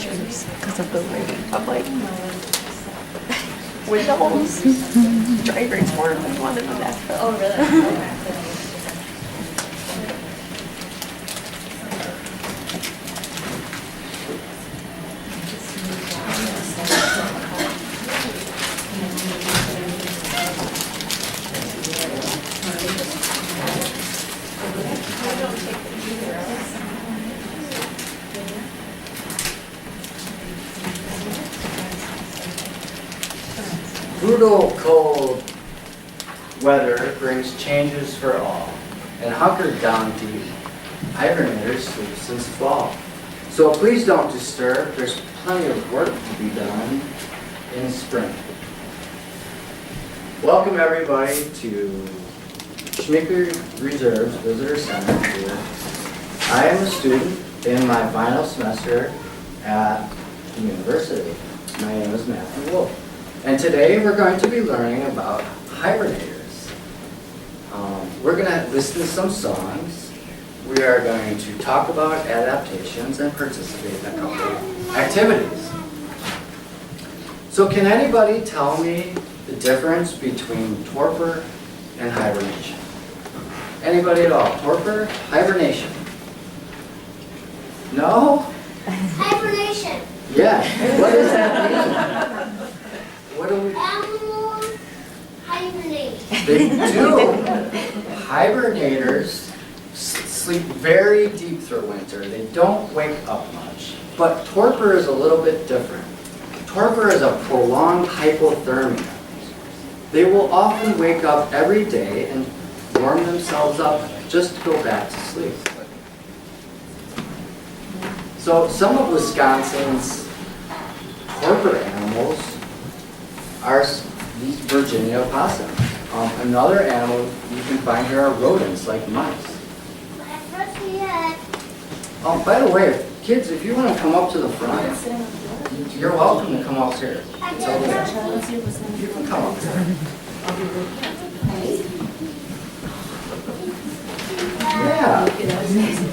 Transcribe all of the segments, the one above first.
pictures because of the lighting. I'm like, windows, driver's work, we wanted to do that. Oh, really? Brutal cold weather brings changes for all, and hunkered down deep, hibernators sleep since fall. So please don't disturb, there's plenty of work to be done in spring. Welcome everybody to Schmicker Reserve's Visitor Center here. I am a student in my final semester at the university. My name is Matthew. And today we're going to be learning about hibernators. We're going to listen to some songs. We are going to talk about adaptations and participate in a couple of activities. So can anybody tell me the difference between torpor and hibernation? Anybody at all? Torpor, hibernation? No? Hibernation. Yeah. What does that mean? What do we... Animals hibernate. They do. Hibernators sleep very deep through winter. They don't wake up much. But torpor is a little bit different. Torpor is a prolonged hypothermia. They will often wake up every day and warm themselves up just to go back to sleep. So some of Wisconsin's torpor animals are these Virginia opossums. Another animal you can find here are rodents like mice. Oh, by the way, kids, if you want to come up to the front, you're welcome to come up here. It's over there. You can come up here. Yeah,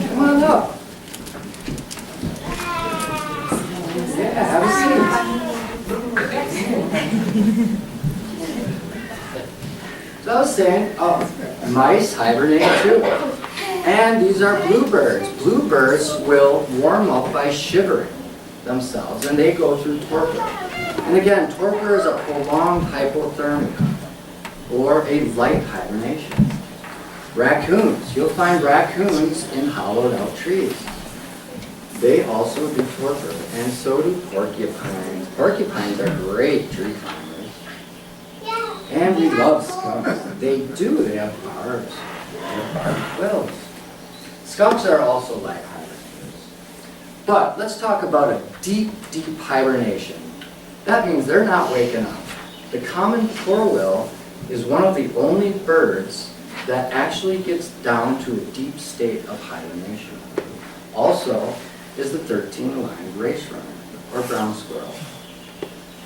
come on up. Yeah, have a seat. So I was saying, mice hibernate too. And these are bluebirds. Bluebirds will warm up by shivering themselves, and they go through torpor. And again, torpor is a prolonged hypothermia, or a light hibernation. Raccoons. You'll find raccoons in hollowed out trees. They also do torpor, and so do porcupines. Porcupines are great tree climbers. And we love skunks. They do. They have barbs. They have barbed quills. Skunks are also light hibernators. But let's talk about a deep, deep hibernation. That means they're not waking up. The common whirlwill is one of the only birds that actually gets down to a deep state of hibernation. Also is the 13-lined race runner, or brown squirrel.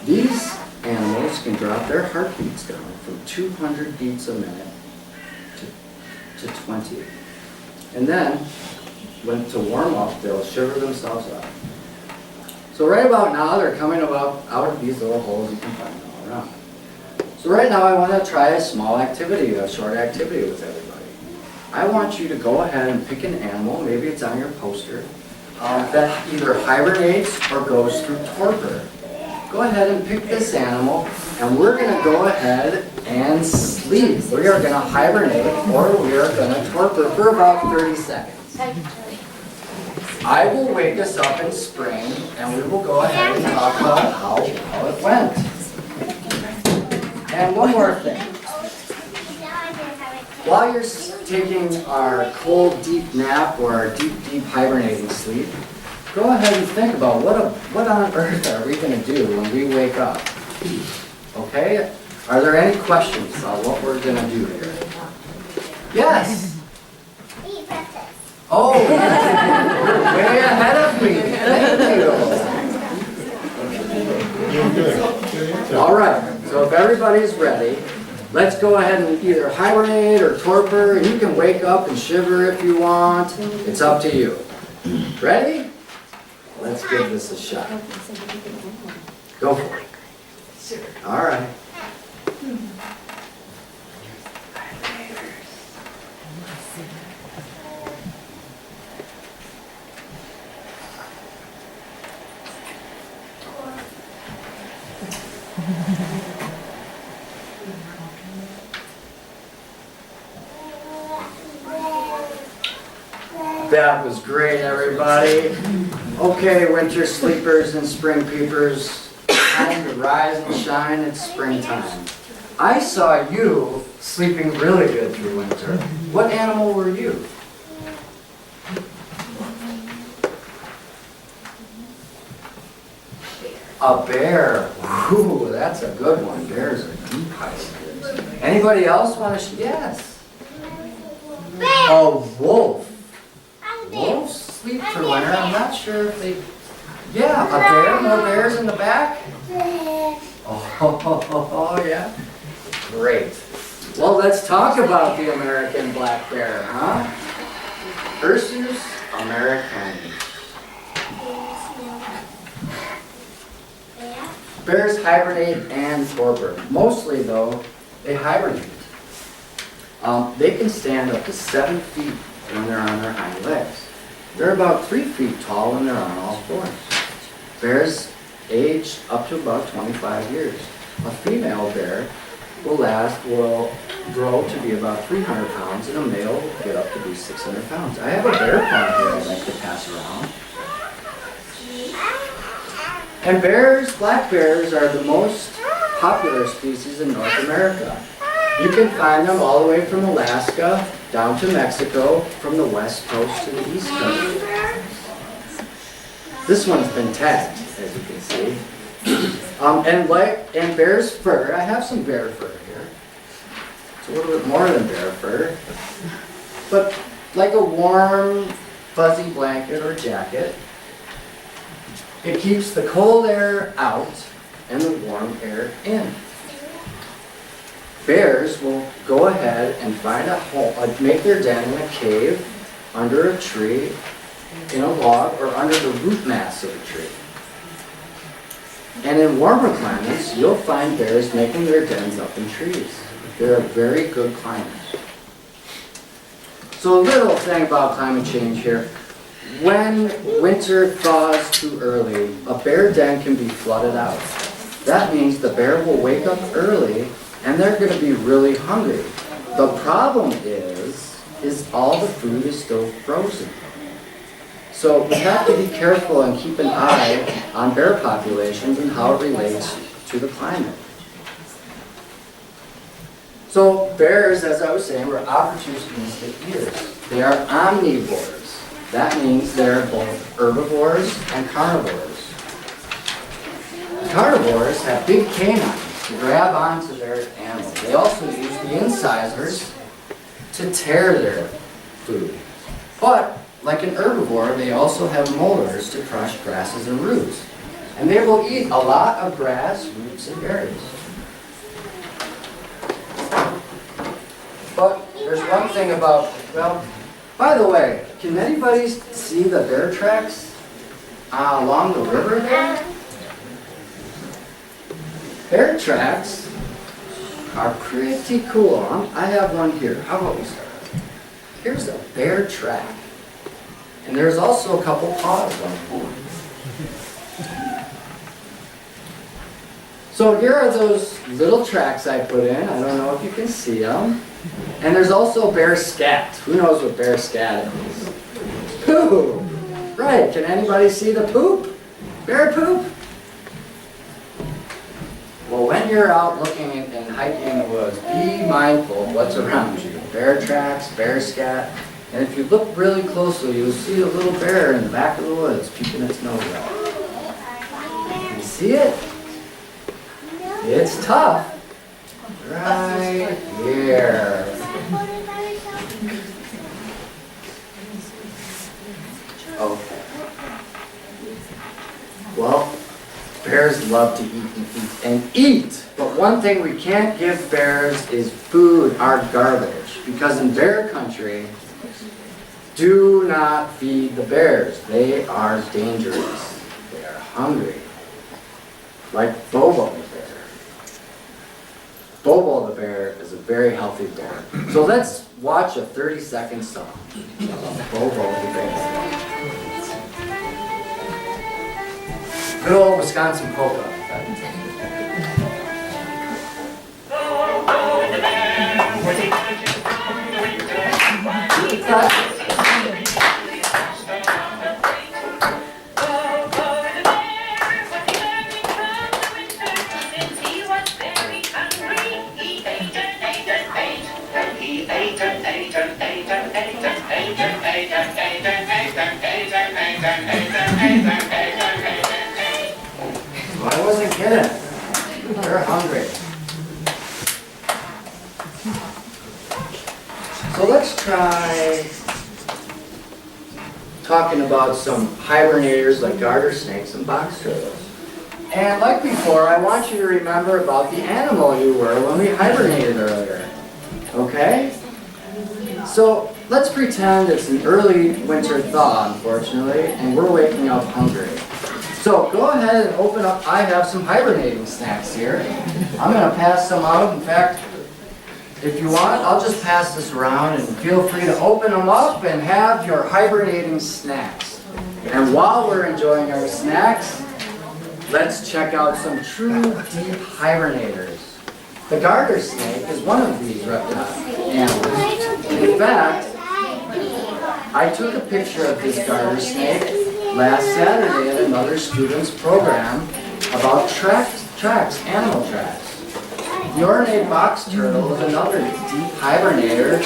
These animals can drop their heartbeats down from 200 beats a minute to 20. And then, when to warm up, they'll shiver themselves up. So right about now, they're coming out of these little holes you can find all around. So right now, I want to try a small activity, a short activity with everybody. I want you to go ahead and pick an animal, maybe it's on your poster, that either hibernates or goes through torpor. Go ahead and pick this animal, and we're going to go ahead and sleep. We are going to hibernate, or we are going to torpor for about 30 seconds. I will wake us up in spring, and we will go ahead and talk about how it went. And one more thing. While you're taking our cold, deep nap or our deep, deep hibernating sleep, go ahead and think about what on earth are we going to do when we wake up? Okay? Are there any questions about what we're going to do here? Yes? Eat breakfast. Oh, you're way ahead of me. Thank you. All right. So if everybody's ready, let's go ahead and either hibernate or torpor. You can wake up and shiver if you want. It's up to you. Ready? Let's give this a shot. Go for it. All right. That was great, everybody. Okay, winter sleepers and spring peepers, time to rise and shine. It's springtime. I saw you sleeping really good through winter. What animal were you? A bear. Ooh, that's a good one. Bears are deep hiders. Anybody else want to? Yes. A wolf. Wolves sleep through winter. I'm not sure if they. Yeah, a bear. More bears in the back. Oh, yeah. Great. Well, let's talk about the American black bear, huh? Ursus americanus. Bears hibernate and torpor. Mostly, though, they hibernate. They can stand up to 7 feet when they're on their hind legs. They're about 3 feet tall when they're on all fours. Bears age up to about 25 years. A female bear will grow to be about 300 pounds, and a male will get up to be 600 pounds. I have a bear paw here I'd like to pass around. And bears, black bears, are the most popular species in North America. You can find them all the way from Alaska down to Mexico, from the west coast to the east coast. This one's been tagged, as you can see. And bear's fur, I have some bear fur here. It's a little bit more than bear fur, but like a warm, fuzzy blanket or jacket. It keeps the cold air out and the warm air in. Bears will go ahead and find a hole, make their den in a cave, under a tree, in a log, or under the root mass of a tree. And in warmer climates, you'll find bears making their dens up in trees. They're a very good climate. So a little thing about climate change here. When winter thaws too early, a bear den can be flooded out. That means the bear will wake up early and they're going to be really hungry. The problem is all the food is still frozen. So we have to be careful and keep an eye on bear populations and how it relates to the climate. So bears, as I was saying, were opportunistic eaters. They are omnivores. That means they're both herbivores and carnivores. Carnivores have big canines to grab onto their animals. They also use the incisors to tear their food. But, like an herbivore, they also have molars to crush grasses and roots. And they will eat a lot of grass, roots, and berries. But there's one thing about, well, by the way, can anybody see the bear tracks along the river there? Bear tracks are pretty cool. I have one here. How about we start? Here's a bear track. And there's also a couple paws on it. So here are those little tracks I put in. I don't know if you can see them. And there's also bear scat. Who knows what bear scat is? Poo! Right, can anybody see the poop? Bear poop? Well, when you're out looking and hiking in the woods, be mindful of what's around you. Bear tracks, bear scat. And if you look really closely, you'll see a little bear in the back of the woods peeking its nose out. You see it? It's tough. Right here. Okay. Well, bears love to eat and eat and eat. But one thing we can't give bears is food, our garbage. Because in bear country, Do not feed the bears. They are dangerous. They are hungry. Like Bobo the bear. Bobo the bear is a very healthy bear. So let's watch a 30-second song about Bobo the bear. Good old Wisconsin polka. I wasn't kidding. They're hungry. So let's try talking about some hibernators like garter snakes and box turtles. And like before, I want you to remember about the animal you were when we hibernated earlier. Okay? So let's pretend it's an early winter thaw, unfortunately, and we're waking up hungry. So go ahead and open up. I have some hibernating snacks here. I'm going to pass some out. In fact, if you want, I'll just pass this around and feel free to open them up and have your hibernating snacks. And while we're enjoying our snacks, let's check out some true deep hibernators. The garter snake is one of these reptile animals. In fact, I took a picture of this garter snake last Saturday at another student's program about tracks, animal tracks. The ornate box turtle is another deep hibernator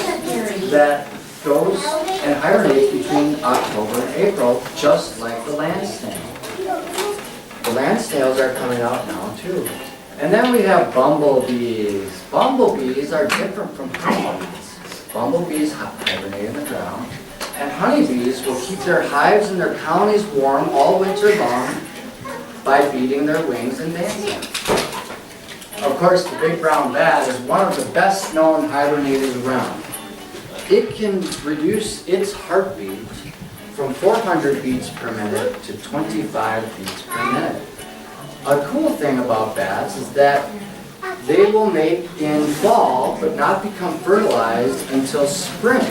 that goes and hibernates between October and April, just like the land snail. The land snails are coming out now too. And then we have bumblebees. Bumblebees are different from honeybees. Bumblebees hibernate in the ground, and honeybees will keep their hives and their colonies warm all winter long by beating their wings and dancing. Of course, the big brown bat is one of the best known hibernators around. It can reduce its heartbeat from 400 beats per minute to 25 beats per minute. A cool thing about bats is that they will mate in fall but not become fertilized until spring.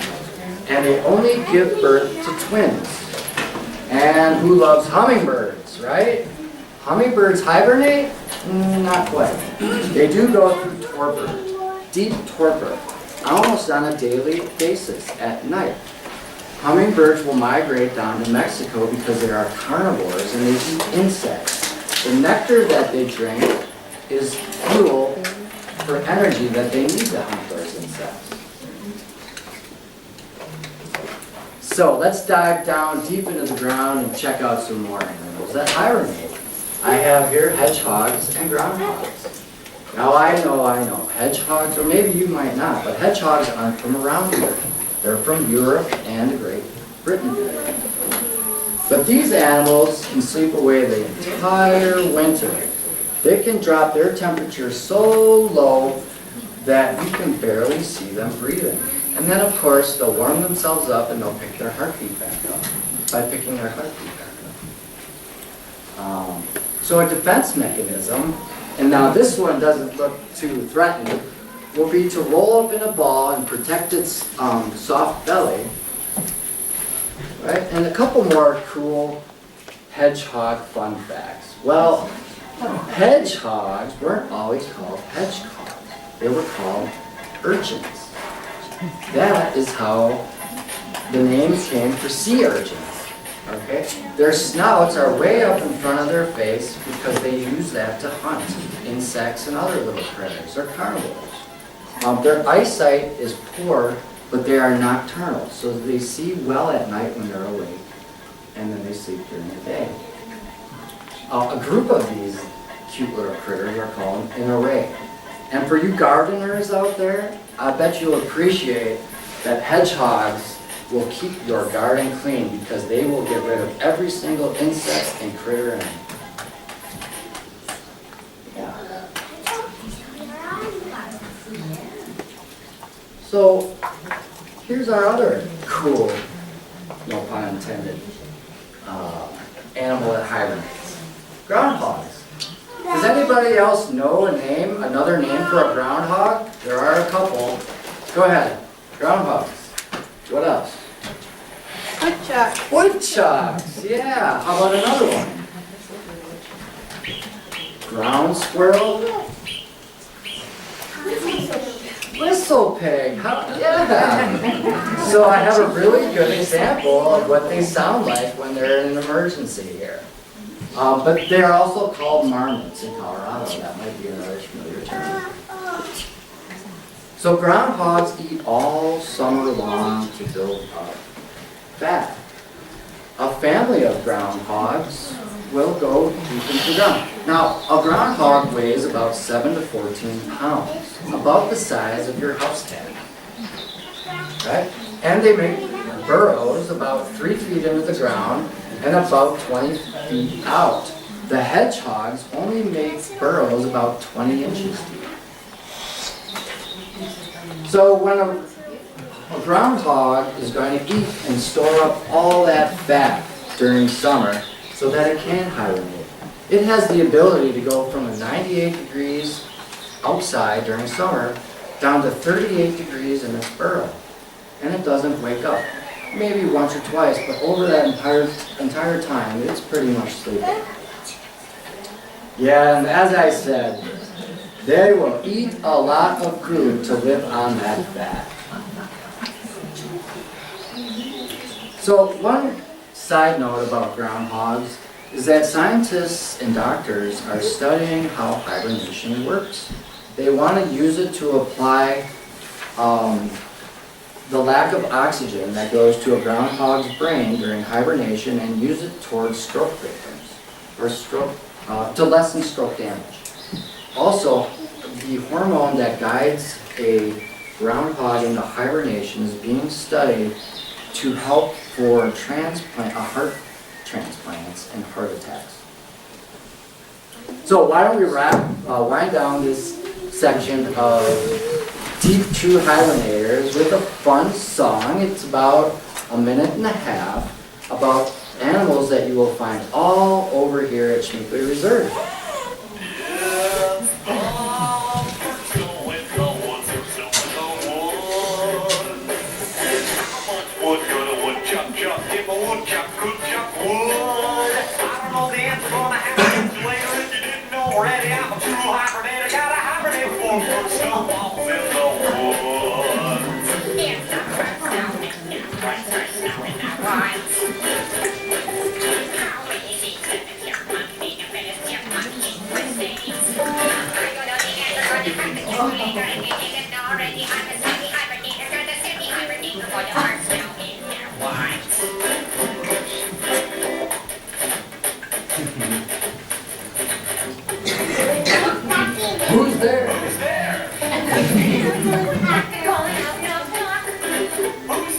And they only give birth to twins. And who loves hummingbirds, right? Hummingbirds hibernate? Not quite. They do go through torpor, deep torpor, almost on a daily basis at night. Hummingbirds will migrate down to Mexico because they are carnivores and they eat insects. The nectar that they drink is fuel for energy that they need to hunt those insects. So let's dive down deep into the ground and check out some more animals that hibernate. I have here hedgehogs and groundhogs. Now I know, hedgehogs, or maybe you might not, but hedgehogs aren't from around here. They're from Europe and Great Britain. But these animals can sleep away the entire winter. They can drop their temperature so low that you can barely see them breathing. And then, of course, they'll warm themselves up and they'll pick their heartbeat back up by picking their heartbeat back up. So a defense mechanism, and now this one doesn't look too threatening, will be to roll up in a ball and protect its soft belly. Right? And a couple more cool hedgehog fun facts. Well, hedgehogs weren't always called hedgehogs. They were called urchins. That is how the name came for sea urchins. Okay? Their snouts are way up in front of their face because they use that to hunt insects and other little critters. They're carnivores. Their eyesight is poor, but they are nocturnal, so they see well at night when they're awake, and then they sleep during the day. A group of these cute little critters are called an array. And for you gardeners out there, I bet you'll appreciate that hedgehogs will keep your garden clean because they will get rid of every single insect and critter in it. Yeah. So here's our other cool no pun intended, animal that hibernates. Groundhogs. Does anybody else know another name for a groundhog? There are a couple. Go ahead. Groundhogs. What else? Woodchuck. Woodchucks. Yeah. How about another one? Ground squirrel. Whistle pig. Yeah. So I have a really good example of what they sound like when they're in an emergency here. But they're also called marmots in Colorado. That might be another familiar term. So groundhogs eat all summer long to build up fat. A family of groundhogs will go deep into the ground. Now, a groundhog weighs about 7 to 14 pounds, about the size of your house cat. Right? And they make burrows about 3 feet into the ground and about 20 feet out. The hedgehogs only make burrows about 20 inches deep. So when a groundhog is going to eat and store up all that fat during summer so that it can hibernate, it has the ability to go from 98 degrees outside during summer down to 38 degrees in its burrow. And it doesn't wake up. Maybe once or twice, but over that entire time, it's pretty much sleeping. Yeah, and as I said, they will eat a lot of food to live on that fat. So one side note about groundhogs is that scientists and doctors are studying how hibernation works. They want to use it to apply the lack of oxygen that goes to a groundhog's brain during hibernation and use it towards stroke victims, or to lessen stroke damage. Also, the hormone that guides a groundhog into hibernation is being studied to help for heart transplants and heart attacks. So why don't we wind down this section of Deep True Hibernators with a fun song. It's about a minute and a half about animals that you will find all over here at Schmeekley Reserve. Who's there? Who's there? Who's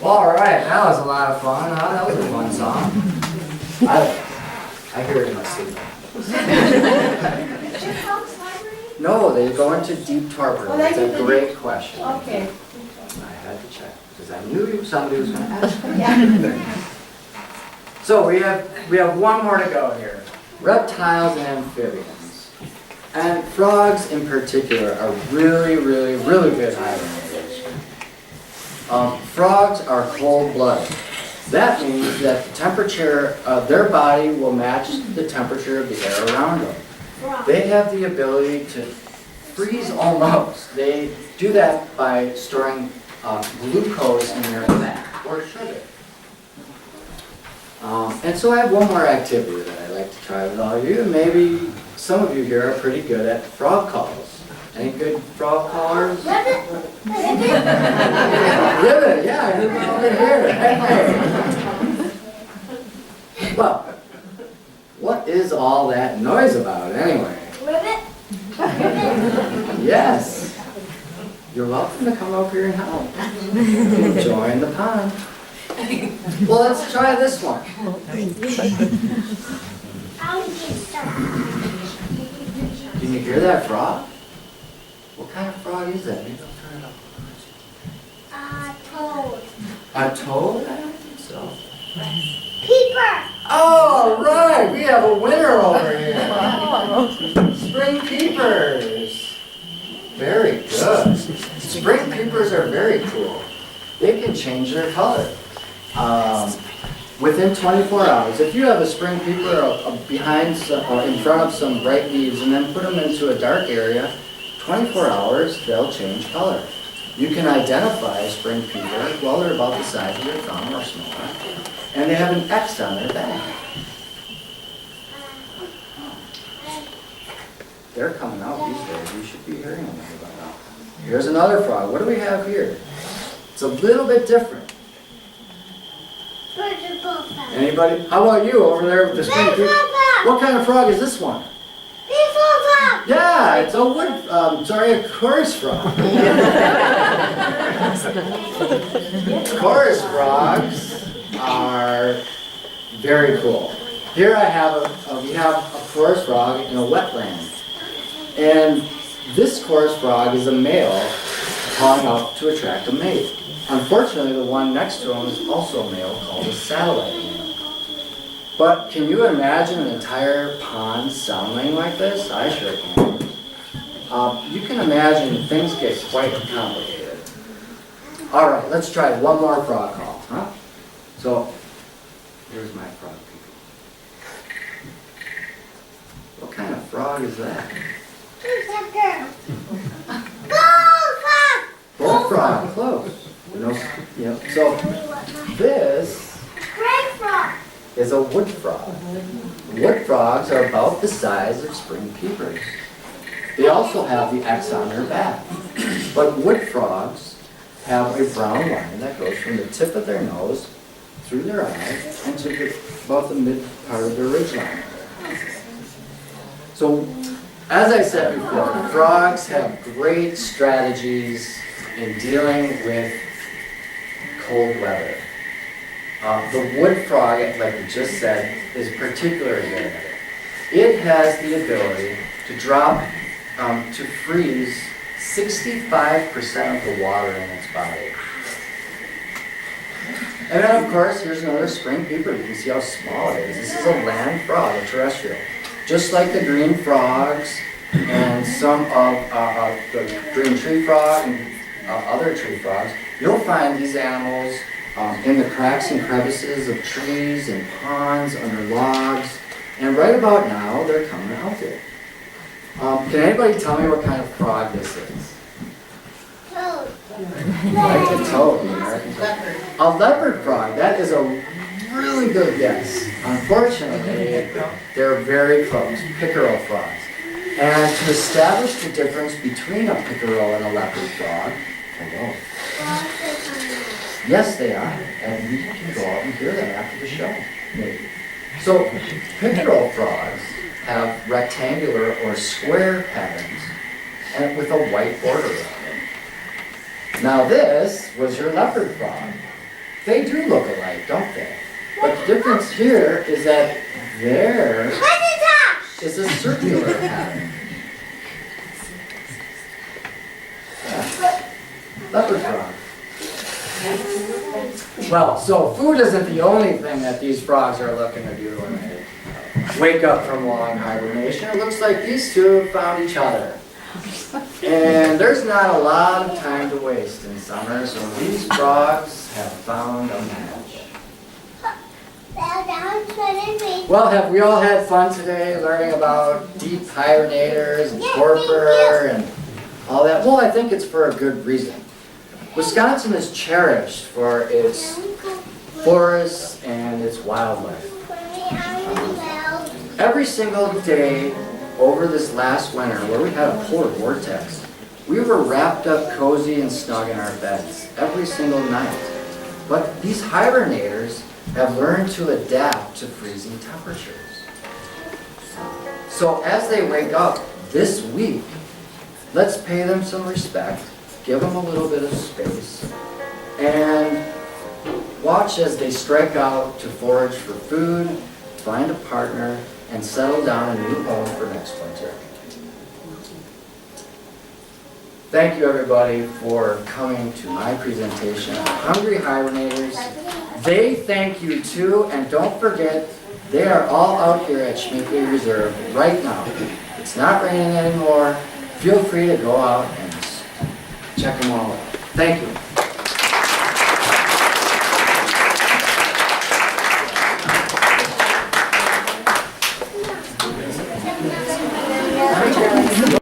All right, that was a lot of fun, huh? That was a fun song. I hear it in my sleep. No, they go into deep torpor. That's a great question. Okay. I had to check because I knew somebody was going to ask. So we have one more to go here. Reptiles and amphibians. And frogs in particular are really, really, really good hibernators. Frogs are cold-blooded. That means that the temperature of their body will match the temperature of the air around them. They have the ability to freeze almost. They do that by storing glucose in their fat or sugar. And so I have one more activity that I'd like to try with all of you. Maybe some of you here are pretty good at frog calls. Any good frog callers? Ribbit. Ribbit, yeah, I did one over here. Hey. Well, what is all that noise about anyway? Ribbit. Yes. You're welcome to come over here and help. Join the pond. Well, let's try this one. How do you start? Can you hear that frog? What kind of frog is that? Maybe I'll turn it up. Toad. A toad? I don't think so. Peeper. Oh, right. We have a winner over here. Spring peepers. Very good. Spring peepers are very cool. They can change their color. Within 24 hours, if you have a spring peeper behind or in front of some bright leaves and then put them into a dark area, 24 hours, they'll change color. You can identify a spring peeper, well, they're about the size of your thumb or smaller, and they have an X on their back. They're coming out these days. You should be hearing them by now. Here's another frog. What do we have here? It's a little bit different. Anybody? How about you over there with the spring peeper? What kind of frog is this one? Yeah, it's a a chorus frog. Chorus frogs are very cool. Here I have we have a chorus frog in a wetland. And this chorus frog is a male calling out to attract a mate. Unfortunately, the one next to him is also a male called a satellite male. But can you imagine an entire pond sounding like this? I sure can. You can imagine things get quite complicated. All right, let's try one more frog call. Huh? So, here's my frog people. What kind of frog is that? Bullfrog, close. Yep. So this is a wood frog. Wood frogs are about the size of spring peepers. They also have the X on their back. But wood frogs have a brown line that goes from the tip of their nose through their eyes and to about the mid part of their ridgeline. So, as I said before, frogs have great strategies in dealing with cold weather. The wood frog, like we just said, is particularly good at it. It has the ability to drop, to freeze 65% of the water in its body. And then, of course, here's another spring peeper. You can see how small it is. This is a land frog, a terrestrial. Just like the green frogs and some of the green tree frog and other tree frogs, you'll find these animals in the cracks and crevices of trees and ponds, under logs, and right about now, they're coming out there. Can anybody tell me what kind of frog this is? Toad. Like a toad, the American toad. A leopard frog, that is a really good guess. Unfortunately, they're very close, pickerel frogs. And to establish the difference between a pickerel and a leopard frog, hello. Yes, they are. And we can go out and hear them after the show, maybe. So, pickerel frogs have rectangular or square patterns and with a white border around them. Now this was your leopard frog. They do look alike, don't they? But the difference here is that theirs is a circular pattern. Yeah. Leopard frog. Well, so food isn't the only thing that these frogs are looking to do when they wake up from long hibernation. It looks like these two have found each other. And there's not a lot of time to waste in summer, so these frogs have found a match. Well, have we all had fun today learning about deep hibernators and torpor and all that? Well, I think it's for a good reason. Wisconsin is cherished for its forests and its wildlife. Every single day over this last winter, where we had a polar vortex, we were wrapped up cozy and snug in our beds every single night. But these hibernators have learned to adapt to freezing temperatures. So as they wake up this week, let's pay them some respect, give them a little bit of space, and watch as they strike out to forage for food, find a partner, and settle down a new home for next winter. Thank you everybody for coming to my presentation on Hungry Hibernators. They thank you too, and don't forget, they are all out here at Schminckley Reserve right now. It's not raining anymore. Feel free to go out and check them all out. Thank you.